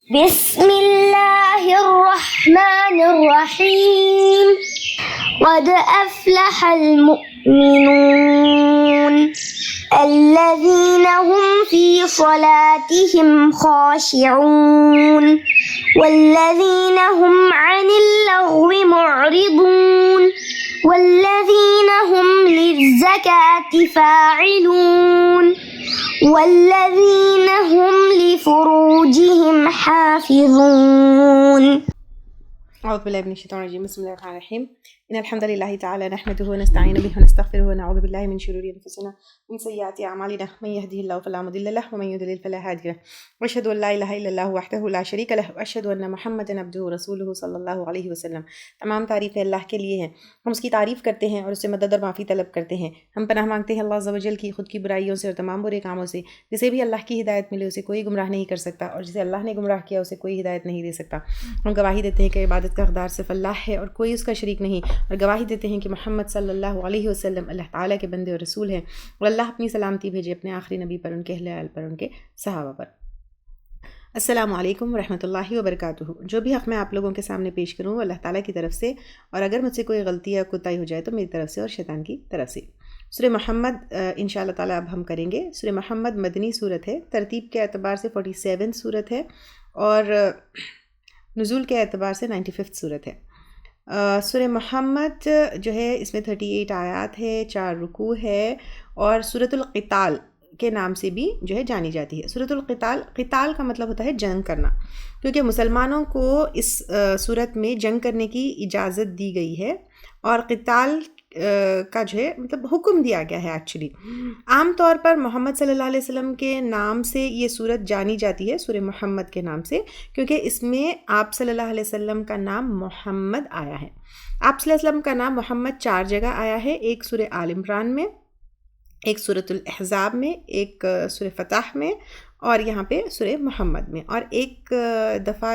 بسم اللہ الرحمن الرحیم قد افلح المؤمنون الذین هم فی صلاتهم خاشعون والذین هم عن اللغو معرضون والذین هم للزکاة فاعلون والذین هم لفروجهم حافظون. أعوذ بالله من الشيطان الرجيم. بسم الله الرحمن الرحيم. إن الحمد لله تعالى نحمده ونستعين به ونستغفره ونعوذ بالله من شرور أنفسنا ومن سيئات أعمالنا من يهده الله فلا مضل له ومن يضلل فلا هادي له وأشهد أن لا إله إلا الله وحده لا شريك له وأشهد أن محمدا عبده ورسوله صلی اللہ علیہ وسلم. تمام تعریفیں اللہ کے لیے ہیں، ہم اس کی تعریف کرتے ہیں اور اس سے مدد اور معافی طلب کرتے ہیں. ہم پناہ مانگتے ہیں اللہ عز و جل کی خود کی برائیوں سے اور تمام برے کاموں سے. جسے بھی اللہ کی ہدایت ملے اسے کوئی گمراہ نہیں کر سکتا، اور جسے اللہ نے گمراہ کیا اسے کوئی ہدایت نہیں دے سکتا. ہم گواہی دیتے ہیں کہ عبادت کا حقدار صرف اللہ ہے اور کوئی اس کا شریک نہیں، اور گواہی دیتے ہیں کہ محمد صلی اللہ علیہ وسلم اللہ تعالیٰ کے بندے اور رسول ہیں، اور اللہ اپنی سلامتی بھیجے اپنے آخری نبی پر، ان کے اہل عیال پر، ان کے صحابہ پر. السلام علیکم ورحمۃ اللہ وبرکاتہ. جو بھی حق میں آپ لوگوں کے سامنے پیش کروں وہ اللہ تعالیٰ کی طرف سے، اور اگر مجھ سے کوئی غلطی یا کوتاہی ہو جائے تو میری طرف سے اور شیطان کی طرف سے. سورہ محمد انشاءاللہ تعالیٰ اب ہم کریں گے. سورہ محمد مدنی صورت ہے، ترتیب کے اعتبار سے 47 صورت ہے، اور نزول کے اعتبار سے 95 صورت ہے. سورہ محمد جو ہے اس میں 38 آیات ہے، 4 رکوع ہے، اور سورۃ القتال کے نام سے بھی جو ہے جانی جاتی ہے. سورۃ القتال، قتال کا مطلب ہوتا ہے جنگ کرنا، کیونکہ مسلمانوں کو اس صورت میں جنگ کرنے کی اجازت دی گئی ہے، اور قتال کا جو ہے مطلب حکم دیا گیا ہے. ایکچولی عام طور پر محمد صلی اللہ علیہ وسلم کے نام سے یہ صورت جانی جاتی ہے، سورہ محمد کے نام سے، کیونکہ اس میں آپ صلی اللہ علیہ وسلم کا نام محمد آیا ہے. آپ صلی اللہ علیہ وسلم کا نام محمد 4 جگہ آیا ہے، ایک سورہ آل عمران میں، ایک سورۃ الاحزاب میں، ایک سورہ فتح میں، اور یہاں پہ سورہ محمد میں. اور ایک دفعہ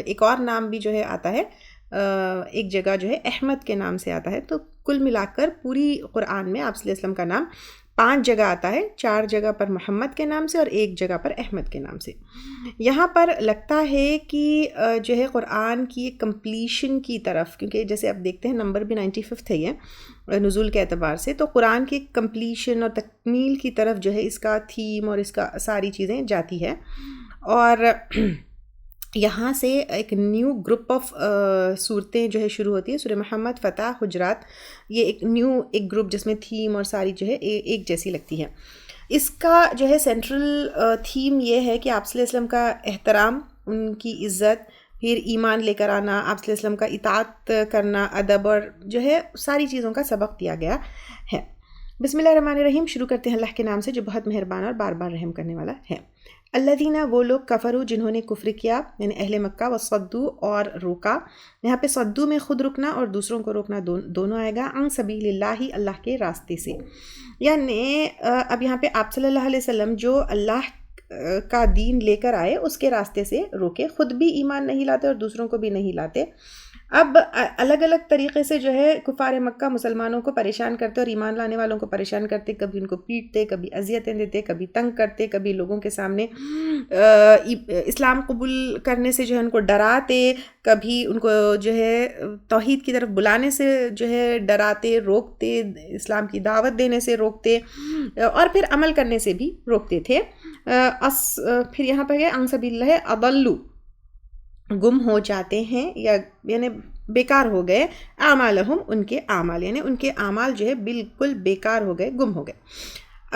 ایک اور نام بھی جو ہے آتا ہے، ایک جگہ جو ہے احمد کے نام سے آتا ہے. تو کل ملا کر پوری قرآن میں آپ صلی اللہ علیہ وسلم کا نام 5 جگہ آتا ہے، 4 جگہ پر محمد کے نام سے اور ایک جگہ پر احمد کے نام سے. یہاں پر لگتا ہے کہ جو ہے قرآن کی کمپلیشن کی طرف، کیونکہ جیسے آپ دیکھتے ہیں نمبر بھی 95 ہے یہ نزول کے اعتبار سے، تو قرآن کی کمپلیشن اور تکمیل کی طرف جو ہے اس کا تھیم اور اس کا ساری چیزیں جاتی ہے. اور یہاں سے ایک نیو گروپ آف صورتیں جو ہے شروع ہوتی ہیں. سورہ محمد، فتح، حجرات، یہ ایک گروپ جس میں تھیم اور ساری جو ہے ایک جیسی لگتی ہے. اس کا جو ہے سینٹرل تھیم یہ ہے کہ آپ صلی اللہ علیہ وسلم کا احترام، ان کی عزت، پھر ایمان لے کر آنا، آپ صلی اللہ علیہ وسلم کا اطاعت کرنا، ادب، اور جو ہے ساری چیزوں کا سبق دیا گیا ہے. بسم اللہ الرحمن الرحیم. شروع کرتے ہیں اللہ کے نام سے جو بہت مہربان اور بار بار رحم کرنے والا ہے. الذین، وہ لوگ، کفروا، جنہوں نے کفر کیا، یعنی اہل مکہ، وصدوا، اور روکا. یہاں پہ صدو میں خود رکنا اور دوسروں کو روکنا دونوں آئے گا. عن سبیل اللہ، اللہ کے راستے سے. یعنی اب یہاں پہ آپ صلی اللہ علیہ وسلم جو اللہ کا دین لے کر آئے اس کے راستے سے روکے، خود بھی ایمان نہیں لاتے اور دوسروں کو بھی نہیں لاتے. اب الگ الگ طریقے سے جو ہے کفار مکہ مسلمانوں کو پریشان کرتے اور ایمان لانے والوں کو پریشان کرتے. کبھی ان کو پیٹتے، کبھی اذیتیں دیتے، کبھی تنگ کرتے، کبھی لوگوں کے سامنے اسلام قبول کرنے سے جو ہے ان کو ڈراتے، کبھی ان کو جو ہے توحید کی طرف بلانے سے جو ہے ڈراتے، روکتے، اسلام کی دعوت دینے سے روکتے، اور پھر عمل کرنے سے بھی روکتے تھے. پھر یہاں پہ ہے عن سبیل اللہ، اضلوا، گم ہو جاتے ہیں، یا یعنی بیکار ہو گئے، اعمالہم، ان کے اعمال، یعنی ان کے اعمال جو ہے بالکل بیکار ہو گئے، گم ہو گئے.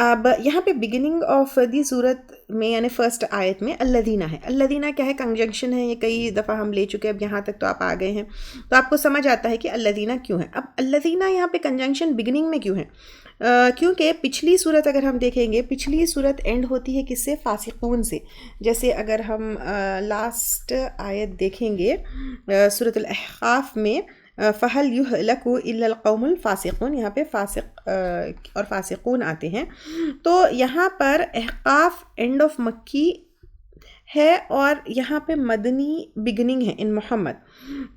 اب یہاں پہ بگننگ آف دی صورت میں یعنی فرسٹ آیت میں الذین ہے. الذین کیا ہے؟ کنجنکشن ہے، یہ کئی دفعہ ہم لے چکے، اب یہاں تک تو آپ آ گئے ہیں تو آپ کو سمجھ آتا ہے کہ الذین کیوں ہے. اب الذین یہاں پہ کنجنکشن بگننگ میں کیوں ہے؟ کیونکہ پچھلی صورت اگر ہم دیکھیں گے، پچھلی صورت اینڈ ہوتی ہے کس سے؟ فاسقون سے. جیسے اگر ہم لاسٹ آیت دیکھیں گے سورۃ الاحقاف میں، فَهَلْ يُهْلَكُ إِلَّا الْقَوْمُ الْفَاسِقُونَ، یہاں پہ فاسق اور فاسقون آتے ہیں. تو یہاں پر احقاف اینڈ آف مکی ہے، اور یہاں پہ مدنی بگننگ ہے ان محمد.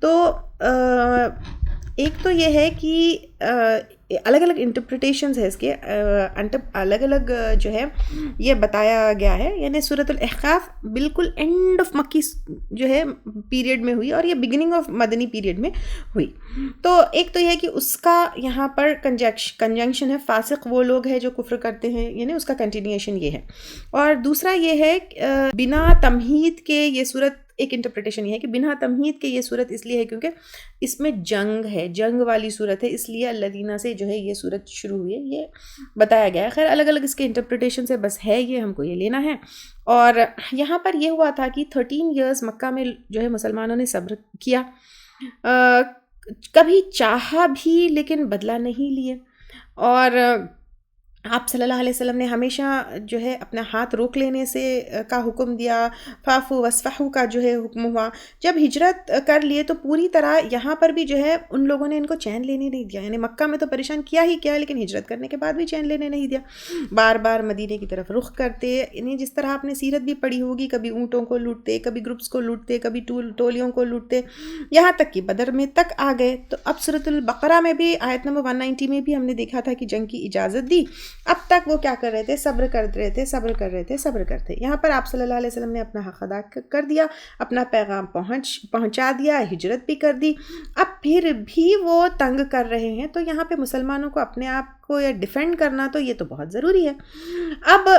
تو ایک تو یہ ہے کہ الگ الگ انٹرپریٹیشنز ہے اس کے، الگ الگ جو ہے یہ بتایا گیا ہے. یعنی سورۃ الاحقاف بالکل اینڈ آف مکی جو ہے پیریڈ میں ہوئی اور یہ بگننگ آف مدنی پیریڈ میں ہوئی. تو ایک تو یہ ہے کہ اس کا یہاں پر کنجنکشن ہے، فاسق وہ لوگ ہیں جو کفر کرتے ہیں، یعنی اس کا کنٹینیوشن یہ ہے. اور دوسرا یہ ہے بنا تمہید کے یہ صورت، ایک انٹرپریٹیشن یہ ہے کہ بنا تمہید کے یہ صورت اس لیے ہے کیونکہ اس میں جنگ ہے، جنگ والی صورت ہے، اس لیے الذین سے جو ہے یہ صورت شروع ہوئی ہے، یہ بتایا گیا ہے. خیر الگ الگ اس کے انٹرپریٹیشن سے بس ہے یہ، ہم کو یہ لینا ہے. اور یہاں پر یہ ہوا تھا کہ 13 ایئرز مکہ میں جو ہے مسلمانوں نے صبر کیا، کبھی چاہا بھی لیکن بدلہ نہیں لیے. اور آپ صلی اللہ علیہ وسلم نے ہمیشہ جو ہے اپنا ہاتھ روک لینے سے کا حکم دیا، فاعفوا واصفحوا کا جو ہے حکم ہوا. جب ہجرت کر لیے تو پوری طرح یہاں پر بھی جو ہے ان لوگوں نے ان کو چین لینے نہیں دیا. یعنی مکہ میں تو پریشان کیا ہی کیا، لیکن ہجرت کرنے کے بعد بھی چین لینے نہیں دیا، بار بار مدینے کی طرف رخ کرتے. یعنی جس طرح آپ نے سیرت بھی پڑھی ہوگی، کبھی اونٹوں کو لوٹتے، کبھی گروپس کو لوٹتے، کبھی ٹولیوں کو لوٹتے، یہاں تک کہ بدر میں تک آ گئے. تو اب سورۃ البقرہ میں بھی آیت نمبر 190 میں بھی ہم نے دیکھا تھا کہ جنگ کی اجازت دی. اب تک وہ کیا کر رہے تھے؟ صبر کر رہے تھے. یہاں پر آپ صلی اللہ علیہ وسلم نے اپنا حق ادا کر دیا، اپنا پیغام پہنچا دیا، ہجرت بھی کر دی. اب پھر بھی وہ تنگ کر رہے ہیں، تو یہاں پہ مسلمانوں کو اپنے آپ کو یا ڈیفینڈ کرنا تو یہ تو بہت ضروری ہے. اب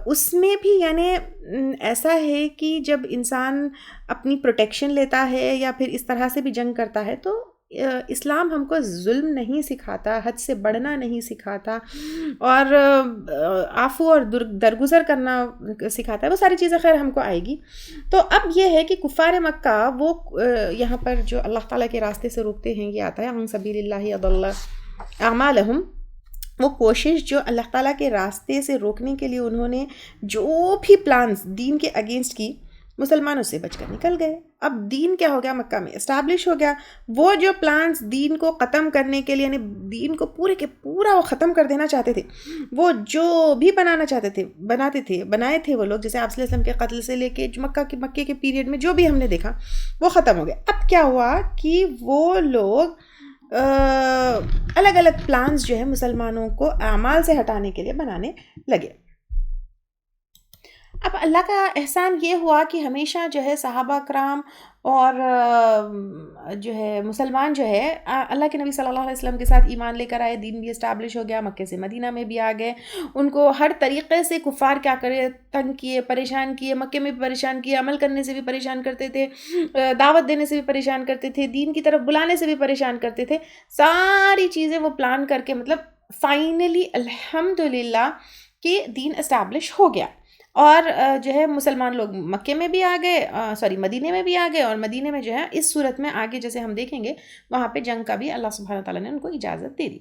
اس میں بھی یعنی ایسا ہے کہ جب انسان اپنی پروٹیکشن لیتا ہے یا پھر اس طرح سے بھی جنگ کرتا ہے تو اسلام ہم کو ظلم نہیں سکھاتا، حد سے بڑھنا نہیں سکھاتا، اور عفو اور درگزر کرنا سکھاتا ہے. وہ ساری چیزیں خیر ہم کو آئے گی. تو اب یہ ہے کہ کفار مکہ وہ یہاں پر جو اللہ تعالیٰ کے راستے سے روکتے ہیں، یہ آتا ہے عن سبیل اللہ اضل اعمالہم. وہ کوشش جو اللہ تعالیٰ کے راستے سے روکنے کے لیے انہوں نے جو بھی پلانز دین کے اگینسٹ کی، مسلمانوں سے بچ کر نکل گئے. اب دین کیا ہو گیا؟ مکہ میں اسٹیبلش ہو گیا. وہ جو پلانز دین کو ختم کرنے کے لیے، یعنی دین کو پورے کے پورا وہ ختم کر دینا چاہتے تھے، وہ جو بھی بنانا چاہتے تھے بنائے تھے وہ لوگ، جیسے آپ صلی اللہ علیہ وسلم کے قتل سے لے کے مکے کے پیریڈ میں جو بھی ہم نے دیکھا وہ ختم ہو گیا. اب کیا ہوا کہ وہ لوگ الگ الگ پلانز جو ہے مسلمانوں کو اعمال سے ہٹانے کے لیے بنانے لگے. اب اللہ کا احسان یہ ہوا کہ ہمیشہ جو ہے صحابہ کرام اور جو ہے مسلمان جو ہے اللہ کے نبی صلی اللہ علیہ وسلم کے ساتھ ایمان لے کر آئے، دین بھی اسٹیبلش ہو گیا، مکے سے مدینہ میں بھی آ گئے. ان کو ہر طریقے سے کفار کیا کرے، تنگ کیے، پریشان کیے، مکے میں بھی پریشان کیے، عمل کرنے سے بھی پریشان کرتے تھے، دعوت دینے سے بھی پریشان کرتے تھے، دین کی طرف بلانے سے بھی پریشان کرتے تھے. ساری چیزیں وہ پلان کر کے مطلب فائنلی الحمدللہ کہ دین اسٹیبلش ہو گیا. اور جو ہے مسلمان لوگ مکے میں بھی آ گئے، مدینے میں بھی آ گئے، اور مدینے میں جو ہے اس صورت میں آگے جیسے ہم دیکھیں گے وہاں پہ جنگ کا بھی اللہ سبحانہ تعالیٰ نے ان کو اجازت دے دی.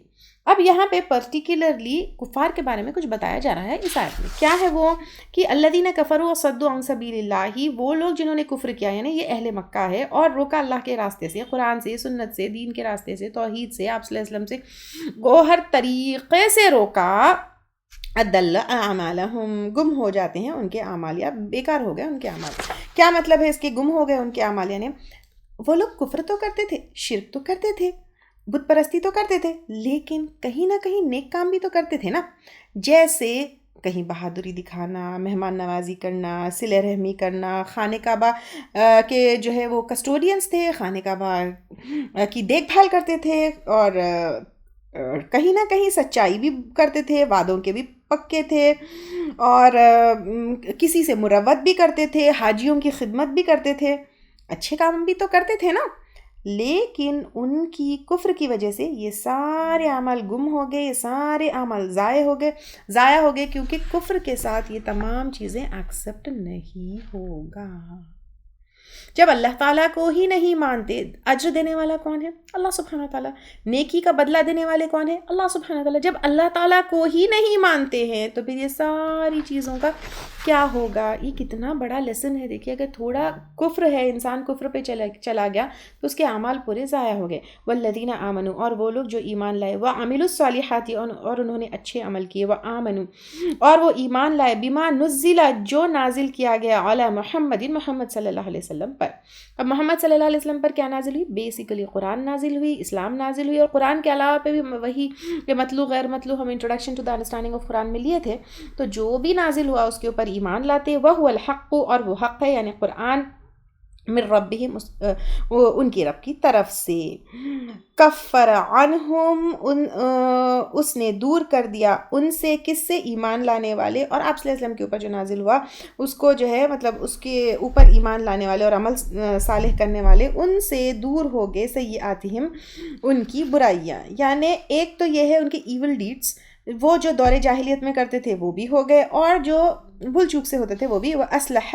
اب یہاں پہ پرٹیکولرلی کفار کے بارے میں کچھ بتایا جا رہا ہے اس آیت میں. کیا ہے وہ کہ الذین کفروا وصدوا عن سبیل اللہ، وہ لوگ جنہوں نے کفر کیا، یعنی یہ اہل مکہ ہے، اور روکا اللہ کے راستے سے، قرآن سے، سنت سے، دین کے راستے سے، توحید سے، آپ صلی اللہ علیہ وسلم سے، وہ ہر طریقے سے روکا. اضل اعمالہم، گم ہو جاتے ہیں ان کے اعمال، یا بیکار ہو گئے ان کے اعمال. کیا مطلب ہے اس کے گم ہو گئے ان کے اعمال؟ یعنی وہ لوگ کفر تو کرتے تھے، شرک تو کرتے تھے، بت پرستی تو کرتے تھے، لیکن کہیں نہ کہیں نیک کام بھی تو کرتے تھے نا. جیسے کہیں بہادری دکھانا، مہمان نوازی کرنا، صلہ رحمی کرنا، خانہ کعبہ کے جو ہے وہ کسٹوڈینس تھے، خانہ کعبہ کی دیکھ بھال کرتے تھے، اور کہیں نہ کہیں سچائی بھی کرتے تھے، وعدوں کے بھی پکے تھے، اور کسی سے مروت بھی کرتے تھے، حاجیوں کی خدمت بھی کرتے تھے، اچھے کام بھی تو کرتے تھے نا. لیکن ان کی کفر کی وجہ سے یہ سارے اعمال گم ہو گئے، یہ سارے اعمال ضائع ہو گئے کیونکہ کفر کے ساتھ یہ تمام چیزیں ایکسیپٹ نہیں ہوگا. جب اللہ تعالیٰ کو ہی نہیں مانتے، اجر دینے والا کون ہے؟ اللہ سبحانہ تعالیٰ. نیکی کا بدلہ دینے والے کون ہیں؟ اللہ سبحانہ تعالیٰ. جب اللہ تعالیٰ کو ہی نہیں مانتے ہیں تو پھر یہ ساری چیزوں کا کیا ہوگا؟ یہ کتنا بڑا لیسن ہے. دیکھیے اگر تھوڑا کفر ہے، انسان کفر پہ چلا گیا تو اس کے اعمال پورے ضائع ہو گئے. والذین آمنوا، اور وہ لوگ جو ایمان لائے، وعملوا الصالحات، اور انہوں نے اچھے عمل کیے، وآمنوا، اور وہ ایمان لائے، بما نزل، جو نازل کیا گیا، علی محمد، محمد صلی اللہ علیہ وسلم وسلم پر. اب محمد صلی اللہ علیہ وسلم پر کیا نازل ہوئی؟ بیسیکلی قرآن نازل ہوئی، اسلام نازل ہوئی، اور قرآن کے علاوہ پہ بھی وہی کہ مطلوع غیر مطلوع ہم introduction to the understanding of Quran میں لیے تھے. تو جو بھی نازل ہوا اس کے اوپر ایمان لاتے، وہ الحق، اور وہ حق ہے یعنی قرآن، من ربہم، ان کی رب کی طرف سے. کفر عنہم، اس نے دور کر دیا ان سے، کس سے؟ ایمان لانے والے، اور آپ صلی اللہ علیہ وسلم کے اوپر جو نازل ہوا اس کو جو ہے مطلب اس کے اوپر ایمان لانے والے اور عمل صالح کرنے والے ان سے دور ہو گئے، سیئاتہم، ان کی برائیاں. یعنی ایک تو یہ ہے ان کے ایول ڈیڈس، وہ جو دور جاہلیت میں کرتے تھے وہ بھی ہو گئے، اور جو بھول چوک سے ہوتے تھے وہ بھی. وہ اصلح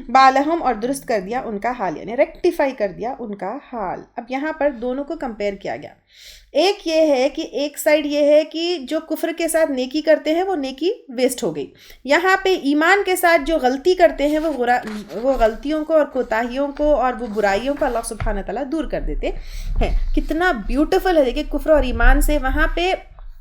بالہم، اور درست کر دیا ان کا حال، یعنی ریکٹیفائی کر دیا ان کا حال. اب یہاں پر دونوں کو کمپیئر کیا گیا. ایک یہ ہے کہ ایک سائڈ یہ ہے کہ جو کفر کے ساتھ نیکی کرتے ہیں وہ نیکی ویسٹ ہو گئی. یہاں پہ ایمان کے ساتھ جو غلطی کرتے ہیں وہ غلطیوں کو اور کوتاہیوں کو اور وہ برائیوں کو اللہ سبحانہ تعالیٰ دور کر دیتے ہیں. کتنا بیوٹیفل ہے دیکھیں، کفر اور ایمان سے وہاں پہ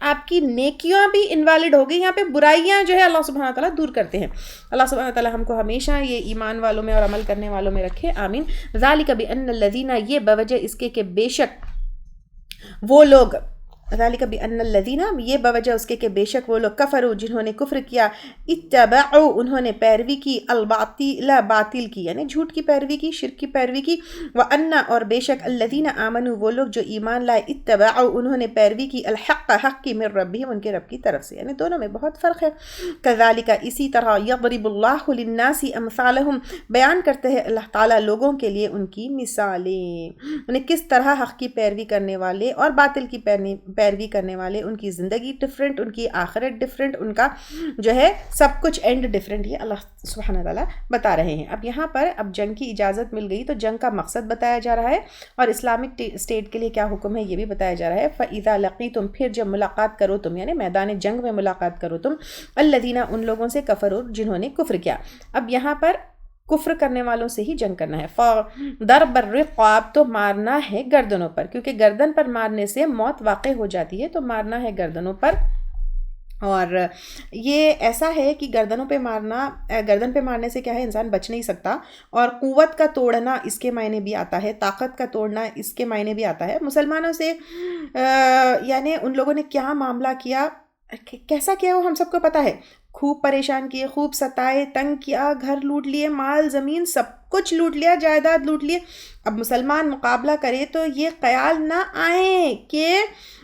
آپ کی نیکیاں بھی انویلڈ ہو گئی، یہاں پہ برائیاں جو ہے اللہ سبحانہ تعالیٰ دور کرتے ہیں. اللہ سبحانہ تعالیٰ ہم کو ہمیشہ یہ ایمان والوں میں اور عمل کرنے والوں میں رکھے، آمین. ذالک بأن الذین، یہ بوجہ اس کے کہ بے شک وہ لوگ، ذالک بأن الذین، یہ بوجہ اس کے کہ بے شک وہ لوگ، کفروا، جنہوں نے کفر کیا، اتبعوا، انہوں نے پیروی کی، الباطل، باطل کی یعنی جھوٹ کی پیروی کی، شرک کی پیروی کی. وان، اور بے شک الذین آمنوا، وہ لوگ جو ایمان لائے، اتبعوا، انہوں نے پیروی کی، الحق، حق کی، من ربہم، ان کے رب کی طرف سے. یعنی دونوں میں بہت فرق ہے. کذالک، اسی طرح، یضرب اللہ للناس امثالہم، بیان کرتے ہیں اللہ تعالیٰ لوگوں کے لیے ان کی مثالیں، یعنی کس طرح حق کی پیروی کرنے والے اور باطل کی پیروی کرنے والے، ان کی زندگی ڈیفرنٹ، ان کی آخرت ڈیفرنٹ، ان کا جو ہے سب کچھ اینڈ ڈیفرنٹ، یہ اللہ سبحانہ تعالیٰ بتا رہے ہیں. اب یہاں پر اب جنگ کی اجازت مل گئی تو جنگ کا مقصد بتایا جا رہا ہے، اور اسلامک اسٹیٹ کے لیے کیا حکم ہے یہ بھی بتایا جا رہا ہے. فَإِذَا لَقِيتُمْ، پھر جب ملاقات کرو تم، یعنی میدان جنگ میں ملاقات کرو تم، الذین، ان لوگوں سے، کفروا، جنہوں نے کفر کیا. اب یہاں پر کفر کرنے والوں سے ہی جنگ کرنا ہے. ضرب الرقاب، تو مارنا ہے گردنوں پر، کیونکہ گردن پر مارنے سے موت واقع ہو جاتی ہے، تو مارنا ہے گردنوں پر. اور یہ ایسا ہے کہ گردنوں پہ مارنا، گردن پہ مارنے سے کیا ہے انسان بچ نہیں سکتا، اور قوت کا توڑنا اس کے معنی بھی آتا ہے، طاقت کا توڑنا اس کے معنی بھی آتا ہے. مسلمانوں سے یعنی ان لوگوں نے کیا معاملہ کیا، کیسا کیا، وہ ہم سب کو پتہ ہے. خوب پریشان کیے، خوب ستائے، تنگ کیا، گھر لوٹ لیے، مال زمین سب کچھ لوٹ لیا، جائیداد لوٹ لیے. اب مسلمان مقابلہ کرے تو یہ خیال نہ آئے کہ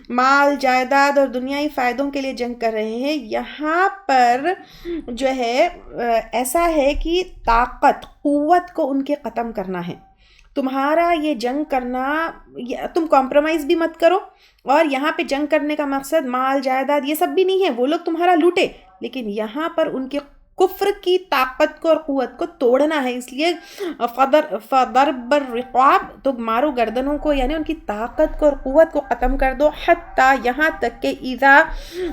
مال جائیداد اور دنیائی فائدوں کے لیے جنگ کر رہے ہیں. یہاں پر جو ہے ایسا ہے کہ طاقت، قوت کو ان کے ختم کرنا ہے. تمہارا یہ جنگ کرنا، تم کمپرومائز بھی مت کرو، اور یہاں پہ جنگ کرنے کا مقصد مال جائیداد یہ سب بھی نہیں ہے. وہ لوگ تمہارا لوٹے، لیکن یہاں پر ان کے کفر کی طاقت کو اور قوت کو توڑنا ہے. اس لیے فضرب الرقاب، تو مارو گردنوں کو، یعنی ان کی طاقت کو اور قوت کو ختم کر دو. حتیٰ، یہاں تک کہ اذا،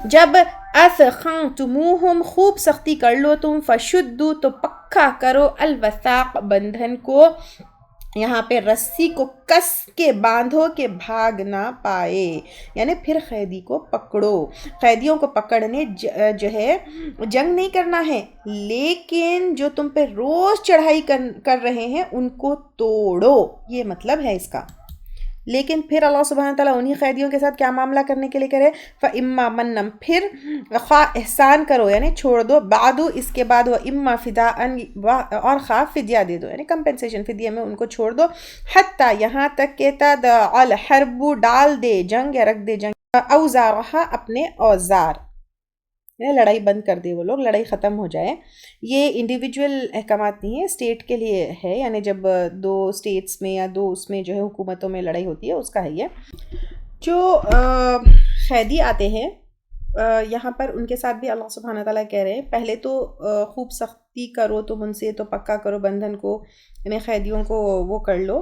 جب اثخنتموہم، خوب سختی کر لو تم، فشدوا، تو پکا کرو، الوثاق، بندھن کو. یہاں پہ رسی کو کس کے باندھو کہ بھاگ نہ پائے، یعنی پھر قیدی کو پکڑو. قیدیوں کو پکڑنے جو ہے جنگ نہیں کرنا ہے، لیکن جو تم پہ روز چڑھائی کر رہے ہیں ان کو توڑو، یہ مطلب ہے اس کا. لیکن پھر اللہ سبحانہ تعالیٰ انہی قیدیوں کے ساتھ کیا معاملہ کرنے کے لیے کرے، فَإِمَّا مَنًّا، پھر خواہ احسان کرو یعنی چھوڑ دو، بعدو اس کے بعد، وَإِمَّا فِدَاءً، اور خواہ فدیہ دے دو یعنی کمپنسیشن، فدیہ میں ان کو چھوڑ دو. حتیٰ، یہاں تک کہ تَدْعَ الْحَرْبُ، ڈال دے جنگ یا رکھ دے جنگ، اوزارہا، اپنے اوزار، لڑائی بند کر دے، وہ لوگ لڑائی ختم ہو جائے. یہ انڈیویجول احکامات نہیں ہے، اسٹیٹ کے لیے ہے، یعنی جب دو اسٹیٹس میں یا دو اس میں جو ہے حکومتوں میں لڑائی ہوتی ہے اس کا ہے یہ. جو قیدی آتے ہیں یہاں پر ان کے ساتھ بھی اللہ سبحانہ تعالیٰ کہہ رہے ہیں پہلے تو خوب سختی کرو تم ان سے، تو پکا کرو بندھن کو، یعنی قیدیوں کو وہ کر لو،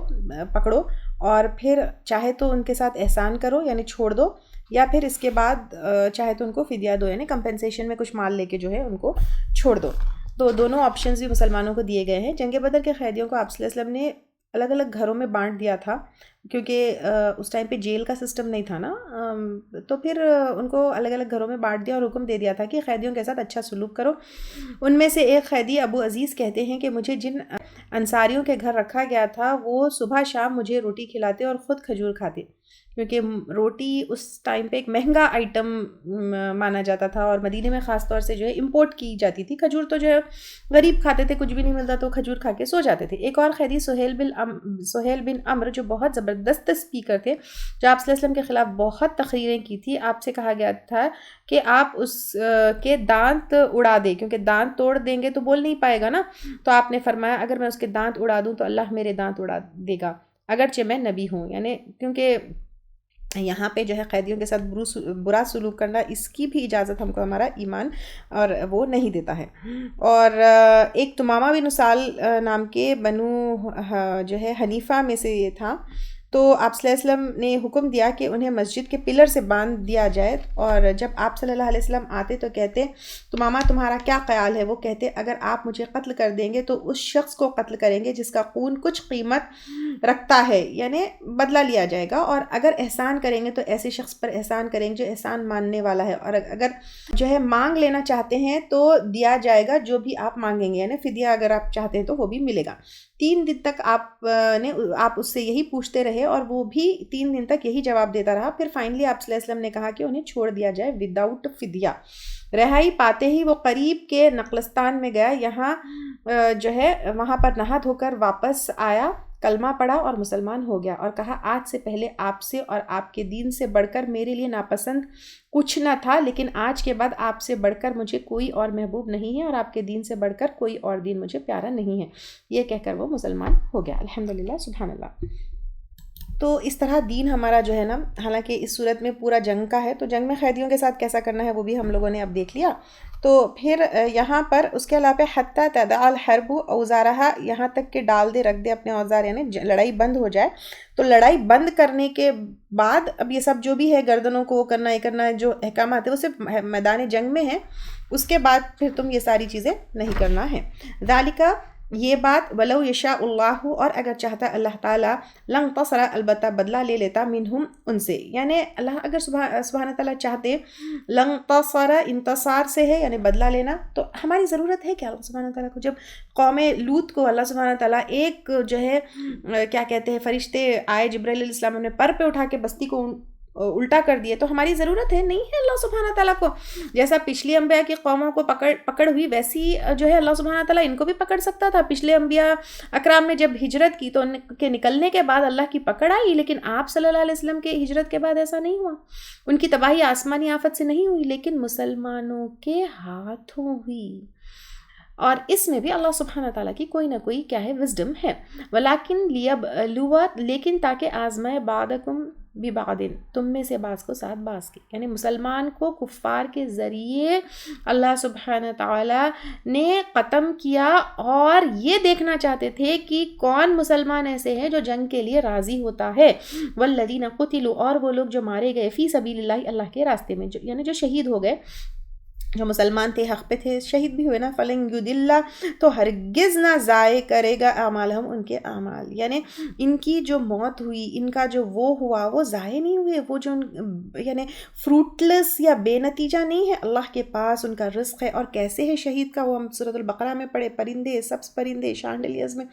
پکڑو، اور پھر چاہے تو ان کے ساتھ احسان کرو یعنی چھوڑ دو، یا پھر اس کے بعد چاہے تو ان کو فدیہ دو یعنی کمپنسیشن میں کچھ مال لے کے جو ہے ان کو چھوڑ دو. تو دونوں آپشنز بھی مسلمانوں کو دیے گئے ہیں. جنگ بدر کے قیدیوں کو آپ صلی اللہ علیہ وسلم نے الگ الگ گھروں میں بانٹ دیا تھا. کیونکہ اس ٹائم پہ جیل کا سسٹم نہیں تھا نا، تو پھر ان کو الگ الگ گھروں میں بانٹ دیا اور حکم دے دیا تھا کہ قیدیوں کے ساتھ اچھا سلوک کرو۔ ان میں سے ایک قیدی ابو عزیز کہتے ہیں کہ مجھے جن انصاریوں کے گھر رکھا گیا تھا وہ صبح شام مجھے روٹی کھلاتے اور خود کھجور کھاتے، کیونکہ روٹی اس ٹائم پہ ایک مہنگا آئٹم مانا جاتا تھا، اور مدینے میں خاص طور سے جو ہے امپورٹ کی جاتی تھی کھجور، تو جو ہے غریب کھاتے تھے، کچھ بھی نہیں ملتا تو کھجور کھا کے سو جاتے تھے۔ ایک اور قیدی سہیل بن عمرو جو بہت زبردست اسپیکر تھے، جو آپ صلی اللہ علیہ وسلم کے خلاف بہت تقریریں کی تھی، آپ سے کہا گیا تھا کہ آپ اس کے دانت اڑا دیں، کیونکہ دانت توڑ دیں گے تو بول نہیں پائے گا نا، تو آپ نے فرمایا اگر میں اس کے دانت اڑا دوں تو اللہ میرے دانت اڑا دے گا اگرچہ میں نبی ہوں، یعنی کیونکہ یہاں پہ جو ہے قیدیوں کے ساتھ برا سلوک کرنا، اس کی بھی اجازت ہم کو ہمارا ایمان اور وہ نہیں دیتا ہے۔ اور ایک تمامہ بن اسال نام کے بنو جو ہے حنیفہ میں سے یہ تھا، تو آپ صلی اللہ علیہ وسلم نے حکم دیا کہ انہیں مسجد کے پلر سے باندھ دیا جائے، اور جب آپ صلی اللہ علیہ وسلم آتے تو کہتے تمامہ تمہارا کیا خیال ہے؟ وہ کہتے اگر آپ مجھے قتل کر دیں گے تو اس شخص کو قتل کریں گے جس کا خون کچھ قیمت رکھتا ہے، یعنی بدلہ لیا جائے گا، اور اگر احسان کریں گے تو ایسے شخص پر احسان کریں گے جو احسان ماننے والا ہے، اور اگر جو ہے مانگ لینا چاہتے ہیں تو دیا جائے گا جو بھی آپ مانگیں گے، یعنی فدیہ اگر آپ چاہتے ہیں تو وہ بھی ملے گا۔ 3 دن تک آپ اس سے یہی پوچھتے رہے اور وہ بھی 3 دن تک یہی جواب دیتا رہا۔ پھر فائنلی آپ صلی اللہ علیہ وسلم نے کہا کہ انہیں چھوڑ دیا جائے وداؤٹ فدیہ۔ رہائی پاتے ہی وہ قریب کے نقلستان میں گیا، یہاں جو ہے وہاں پر نہا دھو کر واپس آیا، کلمہ پڑھا اور مسلمان ہو گیا، اور کہا آج سے پہلے آپ سے اور آپ کے دین سے بڑھ کر میرے لیے ناپسند کچھ نہ تھا، لیکن آج کے بعد آپ سے بڑھ کر مجھے کوئی اور محبوب نہیں ہے، اور آپ کے دین سے بڑھ کر کوئی اور دین مجھے پیارا نہیں ہے۔ یہ کہہ کر وہ مسلمان ہو گیا۔ الحمدللہ، سبحان اللہ۔ تو اس طرح دین ہمارا جو ہے نا، حالانکہ اس صورت میں پورا جنگ کا ہے، تو جنگ میں قیدیوں کے ساتھ کیسا کرنا ہے وہ بھی ہم لوگوں نے اب دیکھ لیا۔ تو پھر یہاں پر اس کے علاوہ حتیٰ تدع الحرب اوزارہا، یہاں تک کہ ڈال دے، رکھ دے اپنے اوزار، یعنی لڑائی بند ہو جائے۔ تو لڑائی بند کرنے کے بعد اب یہ سب جو بھی ہے گردنوں کو کرنا، یہ کرنا، جو احکامات ہیں وہ صرف میدان جنگ میں ہیں، اس کے بعد پھر تم یہ ساری چیزیں نہیں کرنا ہے۔ ذالک، یہ بات، ولو یشاء اللہ، اور اگر چاہتا اللہ تعالیٰ، لانتصر، البتہ بدلہ لے لیتا، منہم، ان سے، یعنی اللہ اگر سبحانہ تعالیٰ چاہتے، لانتصر انتصار سے ہے یعنی بدلہ لینا، تو ہماری ضرورت ہے کہ اللہ سبحانہ تعالیٰ کو، جب قوم لوط کو اللہ سبحانہ تعالیٰ ایک جو ہے کیا کہتے ہیں فرشتے آئے، جبرائیل علیہ السلام نے پر پہ اٹھا کے بستی کو الٹا کر دیے، تو ہماری ضرورت ہے نہیں ہے اللہ سبحانہ تعالیٰ کو، جیسا پچھلی انبیاء کی قوموں کو پکڑ ہوئی، ویسی جو ہے اللہ سبحانہ تعالیٰ ان کو بھی پکڑ سکتا تھا۔ پچھلے انبیاء اکرام نے جب ہجرت کی تو ان کے نکلنے کے بعد اللہ کی پکڑ آئی، لیکن آپ صلی اللہ علیہ وسلم کے ہجرت کے بعد ایسا نہیں ہوا، ان کی تباہی آسمانی آفت سے نہیں ہوئی، لیکن مسلمانوں کے ہاتھوں ہوئی، اور اس میں بھی اللہ سبحانہ تعالیٰ کی کوئی نہ کوئی کیا ہے وزڈم ہے۔ ولیکن لیبلوت، لیکن تاکہ آزمائے بعضکم ببعض، تم میں سے بعض کو ساتھ بعض کی، یعنی مسلمان کو کفار کے ذریعے اللہ سبحانہ تعالیٰ نے ختم کیا، اور یہ دیکھنا چاہتے تھے کہ کون مسلمان ایسے ہیں جو جنگ کے لیے راضی ہوتا ہے۔ والذین قتلوا، اور وہ لوگ جو مارے گئے، فی سبیل اللہ، اللہ کے راستے میں، یعنی جو شہید ہو گئے، جو مسلمان تھے، حق پہ تھے، شہید بھی ہوئے نا، فلن یضل، تو ہرگز نہ ضائع کرے گا اعمالہم، ان کے اعمال، یعنی ان کی جو موت ہوئی، ان کا جو وہ ہوا، وہ ضائع نہیں ہوئے، وہ جو یعنی فروٹلیس یا بے نتیجہ نہیں ہے، اللہ کے پاس ان کا رزق ہے۔ اور کیسے ہے شہید کا، وہ ہم سورۃ البقرہ میں پڑھے، پرندے، سبز پرندے، شانڈلیز میں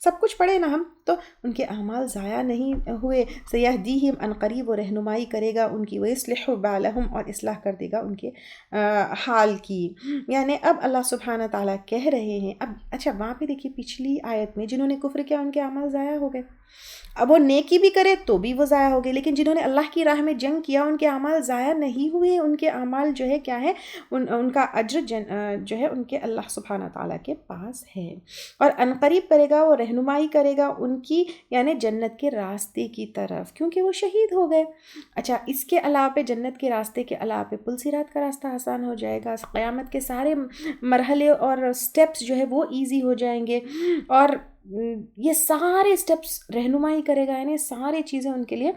سب کچھ پڑھے نا ہم، تو ان کے اعمال ضائع نہیں ہوئے۔ سیہدیہم، ان قریب وہ رہنمائی کرے گا ان کی، ویصلح بالہم، اور اصلاح کر دے گا ان کے حال کی، یعنی اب اللہ سبحانہ تعالیٰ کہہ رہے ہیں، اب اچھا وہاں پہ دیکھیے پچھلی آیت میں جنہوں نے کفر کیا ان کے اعمال ضائع ہو گئے، اب وہ نیکی بھی کرے تو بھی وہ ضائع ہو گئے، لیکن جنہوں نے اللہ کی راہ میں جنگ کیا ان کے اعمال ضائع نہیں ہوئے، ان کے اعمال جو ہے کیا ہے، ان کا اجر جو ہے ان کے اللہ سبحانہ تعالیٰ کے پاس ہے، اور عنقریب کرے گا، وہ رہنمائی کرے گا ان کی، یعنی جنت کے راستے کی طرف، کیونکہ وہ شہید ہو گئے۔ اچھا، اس کے علاوہ پہ جنت کے راستے کے علاوہ پہ پل صراط کا راستہ آسان ہو جائے گا، قیامت کے سارے مرحلے اور سٹیپس جو ہے وہ ایزی ہو جائیں گے، اور یہ سارے سٹیپس رہنمائی کرے گا، یعنی سارے چیزیں ان کے لیے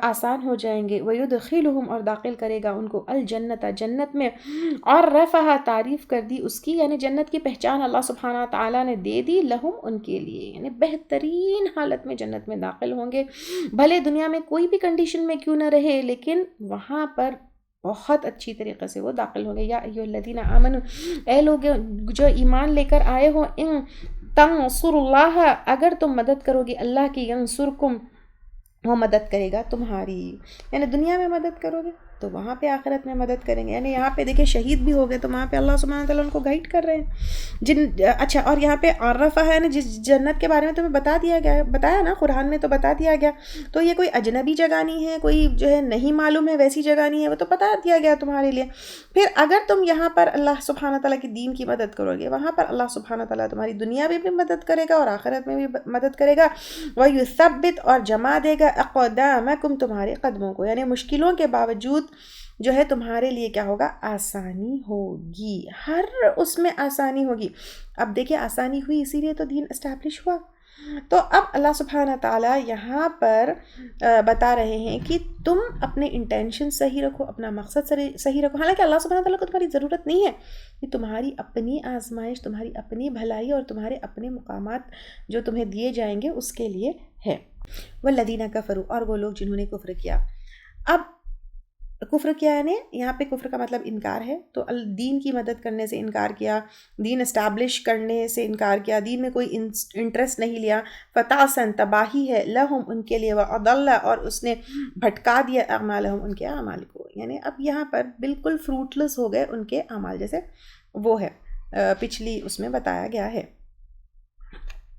آسان ہو جائیں گے. وَيُدْخِلُهُمْ اور داخل کرے گا ان کو الجنت جنت میں، اور رفعہ تعریف کر دی اس کی، یعنی جنت کی پہچان اللہ سبحانہ تعالیٰ نے دے دی، لہم ان کے لیے، یعنی بہترین حالت میں جنت میں داخل ہوں گے. بھلے دنیا میں کوئی بھی کنڈیشن میں کیوں نہ رہے، لیکن وہاں پر بہت اچھی طریقے سے وہ داخل ہوں گے. یا ایھا الذین آمنوا، اے لوگ جو ایمان لے کر آئے ہو، ان تنصروا اللہ، اگر تم مدد کرو گے اللہ کی، ینصرکم، وہ مدد کرے گا تمہاری، یعنی دنیا میں مدد کرو گے تو وہاں پہ آخرت میں مدد کریں گے. یعنی یہاں پہ دیکھیں شہید بھی ہو گئے تو وہاں پہ اللہ سبحانہ تعالیٰ ان کو گائیڈ کر رہے ہیں. اچھا، اور یہاں پہ عرفہ ہے نا، جس جنت کے بارے میں تمہیں بتایا نا قرآن میں، تو بتا دیا گیا. تو یہ کوئی اجنبی جگہ نہیں ہے، کوئی جو ہے نہیں معلوم ہے ویسی جگہ نہیں ہے، وہ تو بتا دیا گیا تمہارے لیے. پھر اگر تم یہاں پر اللہ سبحانہ تعالیٰ کی دین کی مدد کرو گے، وہاں پر اللہ سبحانہ تعالیٰ تمہاری دنیا میں بھی مدد کرے گا اور آخرت میں بھی مدد کرے گا. وَيُثَبِّتْ اور جما دے گا اقدامکم تمہارے قدموں کو، یعنی مشکلوں کے باوجود جو ہے تمہارے لیے کیا ہوگا، آسانی ہوگی، ہر اس میں آسانی ہوگی. اب دیکھیں آسانی ہوئی، اسی لیے تو دین اسٹیبلش ہوا. تو اب اللہ سبحانہ تعالیٰ یہاں پر بتا رہے ہیں کہ تم اپنے انٹینشن صحیح رکھو، اپنا مقصد صحیح رکھو. حالانکہ اللہ سبحانہ تعالیٰ کو تمہاری ضرورت نہیں ہے، یہ تمہاری اپنی آزمائش، تمہاری اپنی بھلائی اور تمہارے اپنے مقامات جو تمہیں دیے جائیں گے اس کے لیے ہے. والذین کفروا، اور وہ لوگ جنہوں نے کفر کیا. اب کفر کیا ہے، یہاں پہ کفر کا مطلب انکار ہے. تو دین کی مدد کرنے سے انکار کیا، دین اسٹیبلش کرنے سے انکار کیا، دین میں کوئی انٹرسٹ نہیں لیا. فتعسن، تباہی ہے، لہم ان کے لیے، وَأَضَلَّ اور اس نے بھٹکا دیا، اعمالہم ان کے اعمال کو. یعنی اب یہاں پر بالکل فروٹلس ہو گئے ان کے اعمال، جیسے وہ ہے پچھلی اس میں بتایا گیا ہے.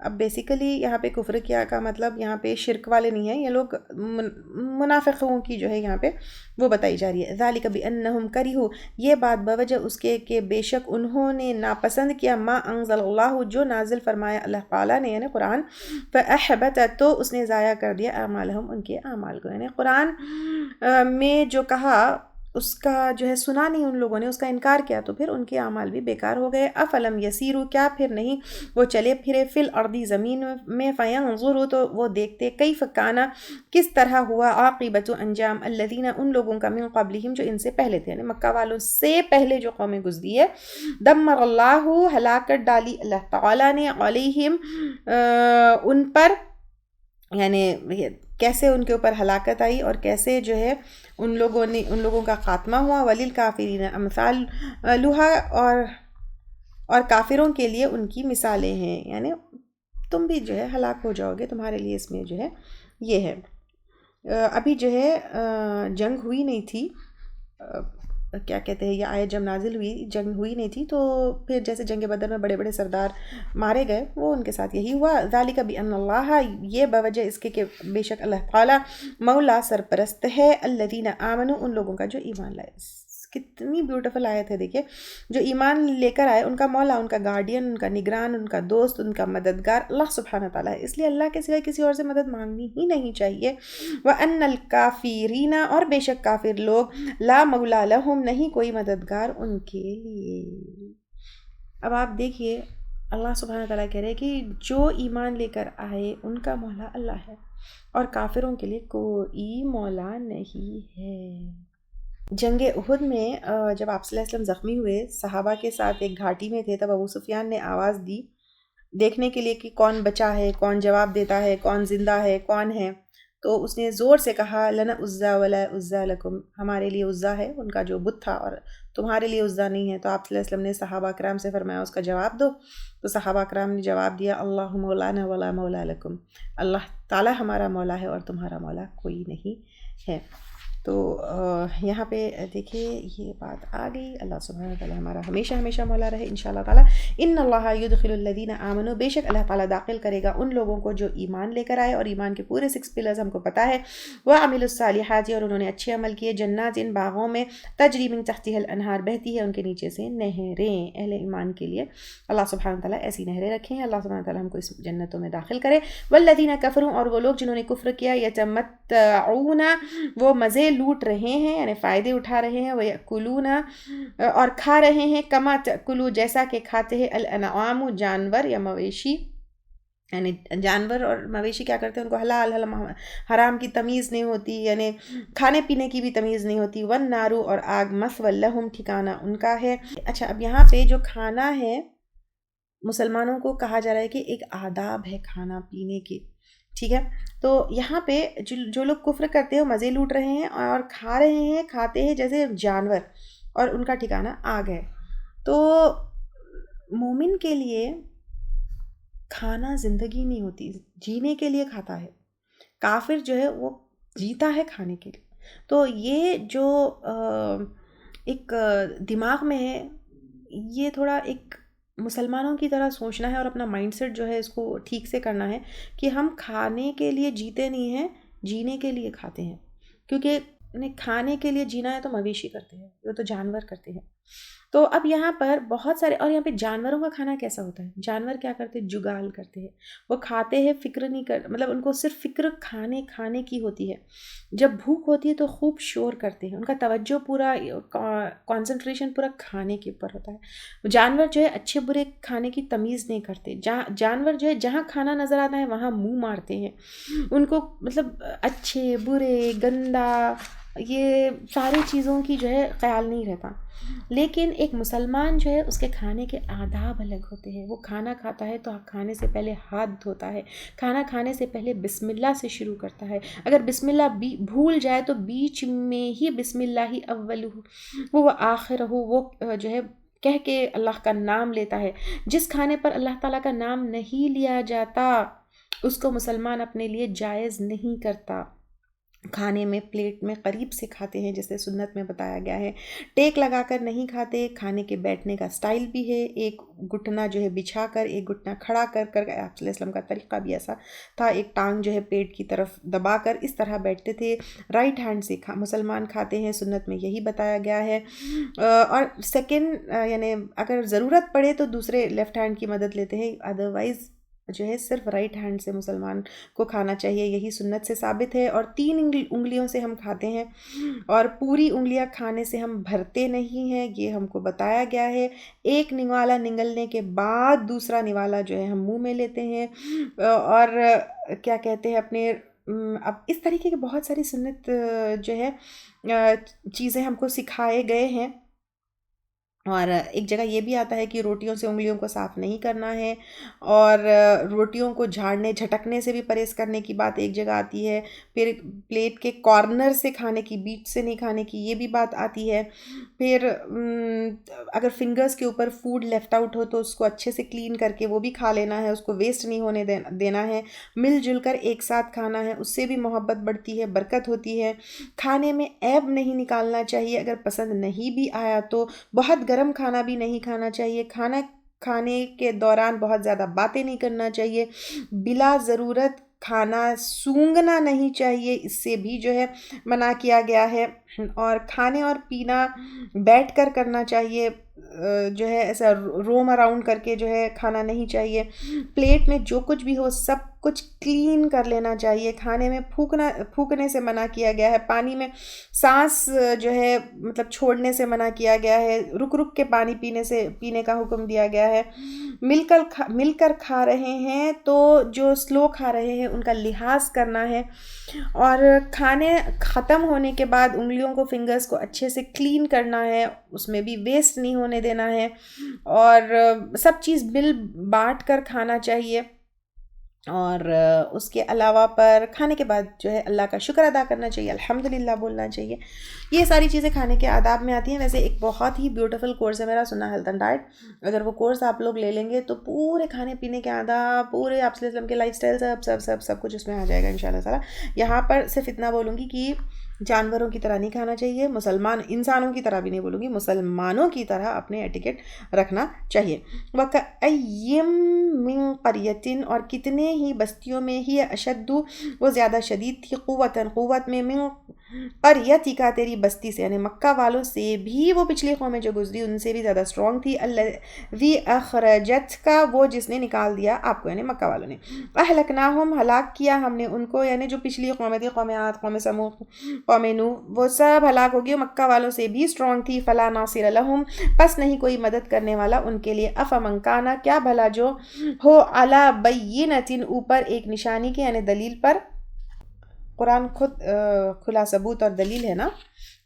اب بیسیکلی یہاں پہ کفر کیا کا مطلب یہاں پہ شرک والے نہیں ہیں، یہ لوگ منافقوں کی جو ہے یہاں پہ وہ بتائی جا رہی ہے. ذالک بانہم کرہوا، یہ بات بوجہ اس کے کہ بے شک انہوں نے ناپسند کیا، ما انزل اللہ، جو نازل فرمایا اللہ تعالیٰ نے، یعنی قرآن. فاحبط، تو اس نے ضائع کر دیا، اعمالہم ان کے اعمال کو. یعنی قرآن میں جو کہا اس کا جو ہے سنا نہیں ان لوگوں نے، اس کا انکار کیا، تو پھر ان کے اعمال بھی بیکار ہو گئے. افلم یسیروا، کیا پھر نہیں وہ چلے پھرے، فی الارض زمین میں، فینظروا تو وہ دیکھتے، کیف کان کس طرح ہوا، عاقبۃ انجام، الذین ان لوگوں کا، من قبلہم جو ان سے پہلے تھے، یعنی مکہ والوں سے پہلے جو قومیں گزری ہے. دمر اللہ، ہلاکت ڈالی اللہ تعالیٰ نے، علیہم ان پر، یعنی کیسے ان کے اوپر ہلاکت آئی اور کیسے جو ہے ان لوگوں کا خاتمہ ہوا. وللکافرین امثالھا، اور کافروں کے لیے ان کی مثالیں ہیں، یعنی تم بھی جو ہے ہلاک ہو جاؤ گے، تمہارے لیے اس میں جو ہے یہ ہے. ابھی جو ہے جنگ ہوئی نہیں تھی، کیا کہتے ہیں، یہ آیت جب نازل ہوئی، جنگ ہوئی نہیں تھی، تو پھر جیسے جنگ بدر میں بڑے بڑے سردار مارے گئے، وہ ان کے ساتھ یہی ہوا. ذالک بان اللہ، یہ بوجہ اس کے کہ بے شک اللہ تعالیٰ مولا سرپرست ہے، الذین آمنوا ان لوگوں کا جو ایمان لائے. کتنی بیوٹیفل آیت ہے، دیکھیے جو ایمان لے کر آئے ان کا مولا، ان کا گارڈین، ان کا نگران، ان کا دوست، ان کا مددگار اللہ سبحانہ تعالیٰ ہے. اس لیے اللہ کے سوائے کسی اور سے مدد مانگنی ہی نہیں چاہیے. وَأَنَّ الْكَافِرِينَ اور بے شک کافر لوگ، لا مولا لہم نہیں کوئی مددگار ان کے لیے. اب آپ دیکھیے اللہ سبحانہ تعالیٰ کہہ رہے کہ جو ایمان لے کر آئے ان کا مولا اللہ ہے، اور کافروں کے لیے کوئی مولا نہیں ہے. جنگ احد میں جب آپ صلی اللہ علیہ وسلم زخمی ہوئے، صحابہ کے ساتھ ایک گھاٹی میں تھے، تب ابو سفیان نے آواز دی دیکھنے کے لیے کہ کون بچا ہے، کون جواب دیتا ہے، کون زندہ ہے، کون ہے. تو اس نے زور سے کہا، لنا عزا ولا عزا لکم، ہمارے لیے عزا ہے، ان کا جو بت تھا، اور تمہارے لیے عزا نہیں ہے. تو آپ صلی اللہ علیہ وسلم نے صحابہ کرام سے فرمایا اس کا جواب دو. تو صحابہ کرام نے جواب دیا، اللہ مولانا ولا مولا لکم، اللہ تعالیٰ ہمارا مولا ہے اور تمہارا مولا کوئی نہیں ہے. تو یہاں پہ دیکھیے یہ بات آ گئی. اللہ سبحانہ تعالیٰ ہمارا ہمیشہ ہمیشہ مولا رہے انشاءاللہ تعالیٰ. ان اللہ یدخل الذین آمنوا، بے شک اللہ تعالیٰ داخل کرے گا ان لوگوں کو جو ایمان لے کر آئے، اور ایمان کے پورے 6 پلرز ہم کو پتہ ہے. وعملوا الصالحات، اور انہوں نے اچھے عمل کیے. جنات، ان باغوں میں، تجری من تحتها الانہار، بہتی ہے ان کے نیچے سے نہریں. اہل ایمان کے لیے اللہ سبحانہ تعالیٰ ایسی نہریں رکھیں. اللہ سبحانہ تعالیٰ ہم کو اس جنتوں میں داخل کرے. والذین کفروا، اور وہ لوگ جنہوں نے کفر کیا، یتمتعون، وہ مزے لوٹ رہے ہیں، یعنی فائدے اٹھا رہے ہیں. وَيَأْكُلُونَ، اور کھا رہے ہیں، کما تأکلوا، جیسا کہ کھاتے ہیں، الانعام، جانور یا مویشی، یعنی جانور اور مویشی کیا کرتے ہیں، ان کو حلال حرام کی تمیز نہیں ہوتی، یعنی کھانے پینے کی بھی تمیز نہیں ہوتی. والنار اور آگ مثوی لہم ٹھکانہ ان کا ہے. اچھا اب یہاں پہ جو کھانا ہے مسلمانوں کو کہا جا رہا ہے کہ ایک آداب ہے کھانا پینے کی، ٹھیک ہے. تو یہاں پہ جو لوگ کفر کرتے ہیں مزے لوٹ رہے ہیں اور کھا رہے ہیں، کھاتے ہیں جیسے جانور، اور ان کا ٹھکانہ آگ ہے. تو مومن کے لیے کھانا زندگی نہیں ہوتی، جینے کے لیے کھاتا ہے. کافر جو ہے وہ جیتا ہے کھانے کے لیے. تو یہ جو ایک دماغ میں ہے، یہ تھوڑا ایک مسلمانوں کی طرح سوچنا ہے اور اپنا مائنڈ سیٹ جو ہے اس کو ٹھیک سے کرنا ہے کہ ہم کھانے کے لیے جیتے نہیں ہیں، جینے کے لیے کھاتے ہیں. کیونکہ کھانے کے لیے جینا ہے تو مویشی کرتے ہیں، وہ تو جانور کرتے ہیں. تو اب یہاں پر بہت سارے، اور یہاں پہ جانوروں کا کھانا کیسا ہوتا ہے، جانور کیا کرتے ہیں، جگال کرتے ہیں، وہ کھاتے ہیں، فکر نہیں کر، مطلب ان کو صرف فکر کھانے کی ہوتی ہے. جب بھوک ہوتی ہے تو خوب شور کرتے ہیں، ان کا توجہ پورا کنسنٹریشن پورا کھانے کے اوپر ہوتا ہے. جانور جو ہے اچھے برے کھانے کی تمیز نہیں کرتے. جانور جو ہے جہاں کھانا نظر آتا ہے وہاں منہ مارتے ہیں. ان کو مطلب اچھے برے گندا یہ ساری چیزوں کی جو ہے خیال نہیں رہتا. لیکن ایک مسلمان جو ہے اس کے کھانے کے آداب الگ ہوتے ہیں. وہ کھانا کھاتا ہے تو کھانے سے پہلے ہاتھ دھوتا ہے، کھانا کھانے سے پہلے بسم اللہ سے شروع کرتا ہے. اگر بسم اللہ بھول جائے تو بیچ میں ہی بسم اللہ ہی اولہ وہ آخر ہو، وہ جو ہے کہہ کے اللہ کا نام لیتا ہے. جس کھانے پر اللہ تعالیٰ کا نام نہیں لیا جاتا اس کو مسلمان اپنے لیے جائز نہیں کرتا. کھانے میں پلیٹ میں قریب سے کھاتے ہیں جیسے سنت میں بتایا گیا ہے. ٹیک لگا کر نہیں کھاتے. کھانے کے بیٹھنے کا سٹائل بھی ہے، ایک گھٹنا جو ہے بچھا کر، ایک گھٹنا کھڑا کر آپ صلی اللہ علیہ وسلم کا طریقہ بھی ایسا تھا، ایک ٹانگ جو ہے پیٹ کی طرف دبا کر اس طرح بیٹھتے تھے. رائٹ ہینڈ سے مسلمان کھاتے ہیں، سنت میں یہی بتایا گیا ہے. اور سیکنڈ یعنی اگر ضرورت پڑے تو دوسرے لیفٹ ہینڈ کی مدد لیتے ہیں، ادروائز جو ہے صرف رائٹ ہینڈ سے مسلمان کو کھانا چاہیے. یہی سنت سے ثابت ہے. اور 3 انگلیوں سے ہم کھاتے ہیں اور پوری انگلیاں کھانے سے ہم بھرتے نہیں ہیں، یہ ہم کو بتایا گیا ہے. ایک نوالا نگلنے کے بعد دوسرا نوالا جو ہے ہم منہ میں لیتے ہیں. اور کیا کہتے ہیں اپنے اب اس طریقے کے بہت ساری سنت جو ہے چیزیں ہم کو سکھائے گئے ہیں. اور ایک جگہ یہ بھی آتا ہے کہ روٹیوں سے انگلیوں کو صاف نہیں کرنا ہے، اور روٹیوں کو جھاڑنے جھٹکنے سے بھی پرہیز کرنے کی بات ایک جگہ آتی ہے. پھر پلیٹ کے کارنر سے کھانے کی، بیچ سے نہیں کھانے کی، یہ بھی بات آتی ہے. پھر اگر فنگرز کے اوپر فوڈ لیفٹ آؤٹ ہو تو اس کو اچھے سے کلین کر کے وہ بھی کھا لینا ہے، اس کو ویسٹ نہیں ہونے دینا ہے. مل جل کر ایک ساتھ کھانا ہے، اس سے بھی محبت بڑھتی ہے، برکت ہوتی ہے. کھانے میں عیب نہیں نکالنا چاہیے، اگر پسند نہیں بھی آیا تو بہت گرم کھانا بھی نہیں کھانا چاہیے. کھانا کھانے کے دوران بہت زیادہ باتیں نہیں کرنا چاہیے. بلا ضرورت کھانا سونگھنا نہیں چاہیے، اس سے بھی جو ہے منع کیا گیا ہے. اور کھانے اور پینا بیٹھ کر کرنا چاہیے، جو ہے ایسا روم اراؤنڈ کر کے جو ہے کھانا نہیں چاہیے. پلیٹ میں جو کچھ بھی ہو سب کچھ کلین کر لینا چاہیے. کھانے میں پھونکنے سے منع کیا گیا ہے. پانی میں سانس جو ہے مطلب چھوڑنے سے منع کیا گیا ہے. رک رک کے پانی پینے کا حکم دیا گیا ہے. مل کر کھا رہے ہیں تو جو سلو کھا رہے ہیں ان کا لحاظ کرنا ہے. اور کھانے ختم ہونے کے بعد انگلیوں کو، فنگرز کو اچھے سے کلین کرنا ہے، اس میں بھی ویسٹ نہیں ہونے دینا ہے. اور سب چیز مل بانٹ کر کھانا چاہیے. اور اس کے علاوہ پر کھانے کے بعد جو ہے اللہ کا شکر ادا کرنا چاہیے، الحمدللہ بولنا چاہیے. یہ ساری چیزیں کھانے کے آداب میں آتی ہیں. ویسے ایک بہت ہی بیوٹیفل کورس ہے میرا سنہ ہیلتھ اینڈ ڈائٹ. اگر وہ کورس آپ لوگ لے لیں گے تو پورے کھانے پینے کے آداب، پورے آپ صلی اللہ علیہ وسلم کے لائف سٹائل سب کچھ اس میں آ جائے گا انشاءاللہ تعالیٰ. یہاں پر صرف اتنا بولوں گی کہ جانوروں کی طرح نہیں کھانا چاہیے، مسلمان انسانوں کی طرح بھی نہیں بولوں گی، مسلمانوں کی طرح اپنے ایٹیکیٹ رکھنا چاہیے. وَكَأَيِّن مِّن قَرْيَةٍ اور کتنے ہی بستیوں میں ہی اشد وہ زیادہ شدید تھی، قوت میں، من قریتک تیری بستی سے، یعنی مکہ والوں سے بھی وہ پچھلی قومیں جو گزری ان سے بھی زیادہ اسٹرانگ تھی. الذی اخرجتک وہ جس نے نکال دیا آپ کو، یعنی مکہ والوں نے. اہلکناہم ہلاک کیا ہم نے ان کو، یعنی جو پچھلی قومیں تھی، قوم عاد، قوم سمود، قوم نوح وہ سب ہلاک ہو گئے، مکہ والوں سے بھی اسٹرانگ تھی، فلا ناصر لہم پس نہیں کوئی مدد کرنے والا ان کے لیے، افمن کانا کیا بھلا جو ہو علی بینۃ اوپر ایک نشانی کے یعنی دلیل پر، قرآن خود کھلا ثبوت اور دلیل ہے نا،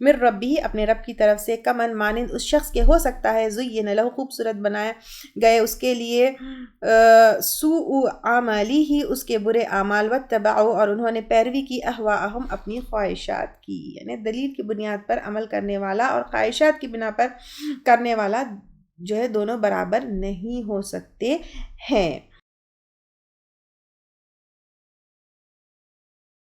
من ربی اپنے رب کی طرف سے، کمن مانند اس شخص کے ہو سکتا ہے زین لہو خوبصورت بنائے گئے اس کے لیے سوء اعمالی ہی اس کے برے اعمال، واتبعوا اور انہوں نے پیروی کی اہواءہم اپنی خواہشات کی، یعنی دلیل کی بنیاد پر عمل کرنے والا اور خواہشات کی بنا پر کرنے والا جو ہے دونوں برابر نہیں ہو سکتے ہیں۔